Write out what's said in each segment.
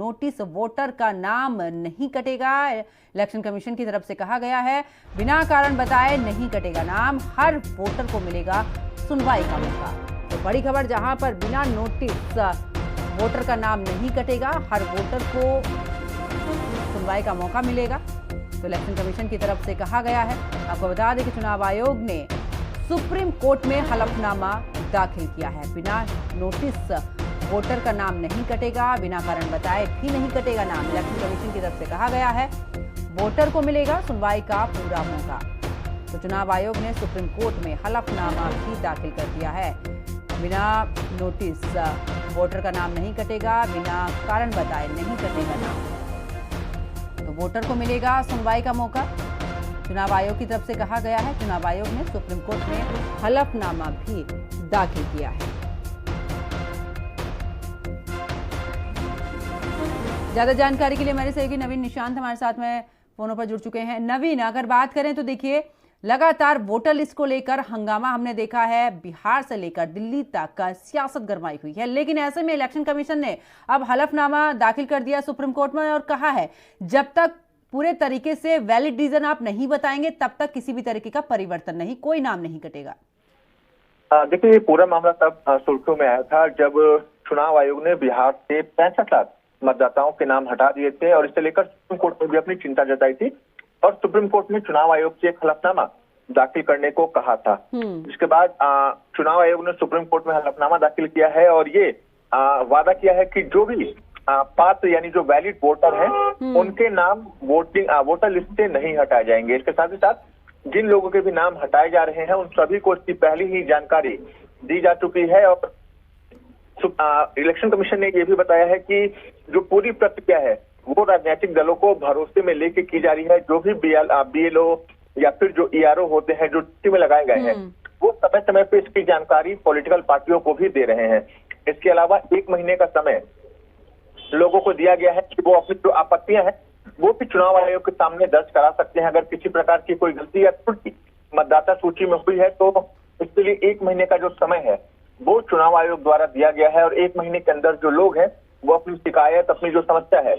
Notice voter का नाम नहीं कटेगा। इलेक्शन कमीशन की तरफ से कहा गया है बिना कारण बताए नहीं कटेगा नाम, हर वोटर को मिलेगा सुनवाई का मौका। तो बड़ी खबर, जहां पर बिना नोटिस वोटर का नाम नहीं कटेगा, हर वोटर को सुनवाई का मौका मिलेगा। तो इलेक्शन कमीशन की तरफ से कहा गया है। आपको बता दें कि चुनाव आयोग ने सुप्रीम कोर्ट में हलफनामा दाखिल किया है। बिना नोटिस वोटर का नाम नहीं कटेगा, बिना कारण बताए भी नहीं कटेगा नाम। इलेक्शन कमीशन की तरफ से कहा गया है वोटर को मिलेगा सुनवाई का पूरा मौका। तो चुनाव आयोग ने सुप्रीम कोर्ट में हलफनामा भी दाखिल कर दिया है। बिना नोटिस वोटर का नाम नहीं कटेगा, बिना कारण बताए नहीं कटेगा नाम, तो वोटर को मिलेगा सुनवाई का मौका। चुनाव आयोग की तरफ से कहा गया है। चुनाव आयोग ने सुप्रीम कोर्ट में हलफनामा भी दाखिल किया है। ज्यादा जानकारी के लिए हमारे सहयोगी नवीन निशांत हमारे साथ में फोनों पर जुड़ चुके हैं। नवीन, अगर बात करें तो देखिए, लगातार वोटर लिस्ट को लेकर हंगामा हमने देखा है, बिहार से लेकर दिल्ली तक का सियासत गरमाई हुई है। लेकिन ऐसे में इलेक्शन कमीशन ने अब हलफनामा दाखिल कर दिया सुप्रीम कोर्ट में और कहा है जब तक पूरे तरीके से वैलिड रीजन आप नहीं बताएंगे तब तक किसी भी तरीके का परिवर्तन नहीं, कोई नाम नहीं कटेगा। देखिए, ये पूरा मामला तब सुर्खियों में आया था जब चुनाव आयोग ने बिहार से 65 लाख मतदाताओं के नाम हटा दिए थे और इसे लेकर सुप्रीम कोर्ट में भी अपनी चिंता जताई थी और सुप्रीम कोर्ट ने चुनाव आयोग से एक हलफनामा दाखिल करने को कहा था। इसके बाद चुनाव आयोग ने सुप्रीम कोर्ट में हलफनामा दाखिल किया है और ये वादा किया है कि जो भी पात्र यानी जो वैलिड वोटर हैं उनके नाम वोटर लिस्ट से नहीं हटाए जाएंगे। इसके साथ ही साथ जिन लोगों के भी नाम हटाए जा रहे हैं उन सभी को इसकी पहले ही जानकारी दी जा चुकी है और इलेक्शन कमीशन ने ये भी बताया है कि जो पूरी प्रक्रिया है वो राजनीतिक दलों को भरोसे में लेके की जा रही है। जो भी BLO या फिर जो ERO होते हैं जो ड्यूटी में लगाए गए हैं वो समय समय पे इसकी जानकारी पॉलिटिकल पार्टियों को भी दे रहे हैं। इसके अलावा 1 महीने का समय लोगों को दिया गया है कि वो अपनी जो आपत्तियां हैं वो भी चुनाव आयोग के सामने दर्ज करा सकते हैं। अगर किसी प्रकार की कोई गलती या त्रुटि मतदाता सूची में हुई है तो इसके लिए 1 महीने का जो समय है वो चुनाव आयोग द्वारा दिया गया है और 1 महीने के अंदर जो लोग हैं वो अपनी शिकायत, अपनी जो समस्या है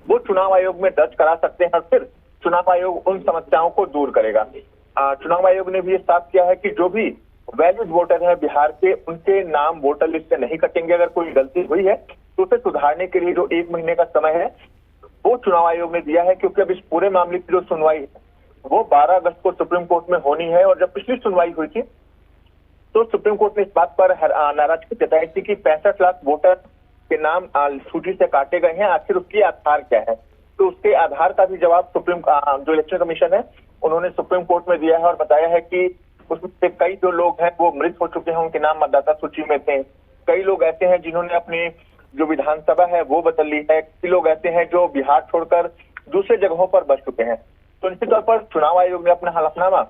वो चुनाव आयोग में दर्ज करा सकते हैं और फिर चुनाव आयोग उन समस्याओं को दूर करेगा। चुनाव आयोग ने भी ये साफ किया है कि जो भी वैलिड वोटर है बिहार के उनके नाम वोटर लिस्ट से नहीं कटेंगे। अगर कोई गलती हुई है तो उसे सुधारने के लिए जो 1 महीने का समय है वो चुनाव आयोग ने दिया है, क्योंकि अब इस पूरे मामले की जो सुनवाई है वो 12 अगस्त को सुप्रीम कोर्ट में होनी है। और जब पिछली सुनवाई हुई थी तो सुप्रीम कोर्ट ने इस बात पर नाराजगी जताई थी कि 65 लाख वोटर के नाम सूची से काटे गए हैं, आखिर उसकी आधार क्या है। तो उसके आधार का भी जवाब जो इलेक्शन कमीशन है उन्होंने सुप्रीम कोर्ट में दिया है और बताया है कि उसमें से कई जो लोग हैं वो मृत हो चुके हैं, उनके नाम मतदाता सूची में थे। कई लोग ऐसे हैं जिन्होंने अपनी जो विधानसभा है वो बदल ली है। कई लोग ऐसे हैं जो बिहार छोड़कर दूसरे जगहों पर बस चुके हैं। तो निश्चित तौर पर चुनाव आयोग ने अपना हलफनामा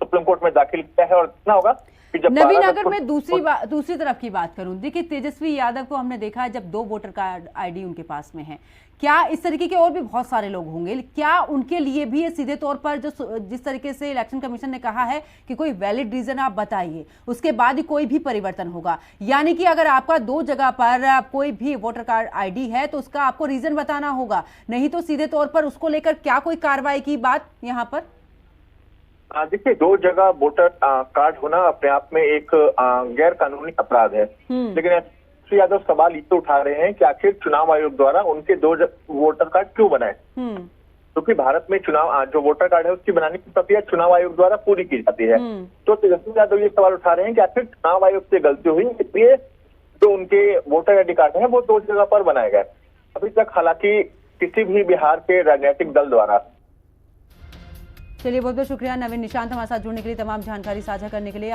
सुप्रीम कोर्ट में दाखिल किया है और इतना होगा कि जब नवीन, अगर मैं दूसरी तरफ की बात करूं, देखिए तेजस्वी यादव को हमने देखा है जब 2 वोटर कार्ड ID उनके पास में है, क्या इस तरीके के और भी बहुत सारे लोग होंगे, क्या उनके लिए भी ये सीधे तौर पर जिस तरीके से इलेक्शन कमीशन ने कहा है कि कोई वैलिड रीजन आप बताइए उसके बाद ही कोई भी परिवर्तन होगा, यानी कि अगर आपका 2 जगह पर कोई भी वोटर कार्ड ID है तो उसका आपको रीजन बताना होगा, नहीं तो सीधे तौर पर उसको लेकर क्या कोई कार्रवाई की बात यहाँ पर? देखिए, 2 जगह वोटर कार्ड होना अपने आप में एक गैर कानूनी अपराध है। लेकिन श्री यादव सवाल ये उठा रहे हैं कि आखिर चुनाव आयोग द्वारा उनके 2 वोटर कार्ड क्यों बनाए, क्योंकि भारत में चुनाव जो वोटर कार्ड है उसकी बनाने की प्रक्रिया चुनाव आयोग द्वारा पूरी की जाती है। तो तेजस्वी यादव ये सवाल उठा रहे हैं कि आखिर चुनाव आयोग से गलती हुई, इसलिए जो उनके वोटर ID कार्ड है वो 2 जगह पर बनाए गए। अभी तक हालांकि किसी भी बिहार के राजनीतिक दल द्वारा। चलिए, बहुत बहुत शुक्रिया नवीन निशांत हमारे साथ जुड़ने के लिए, तमाम जानकारी साझा करने के लिए।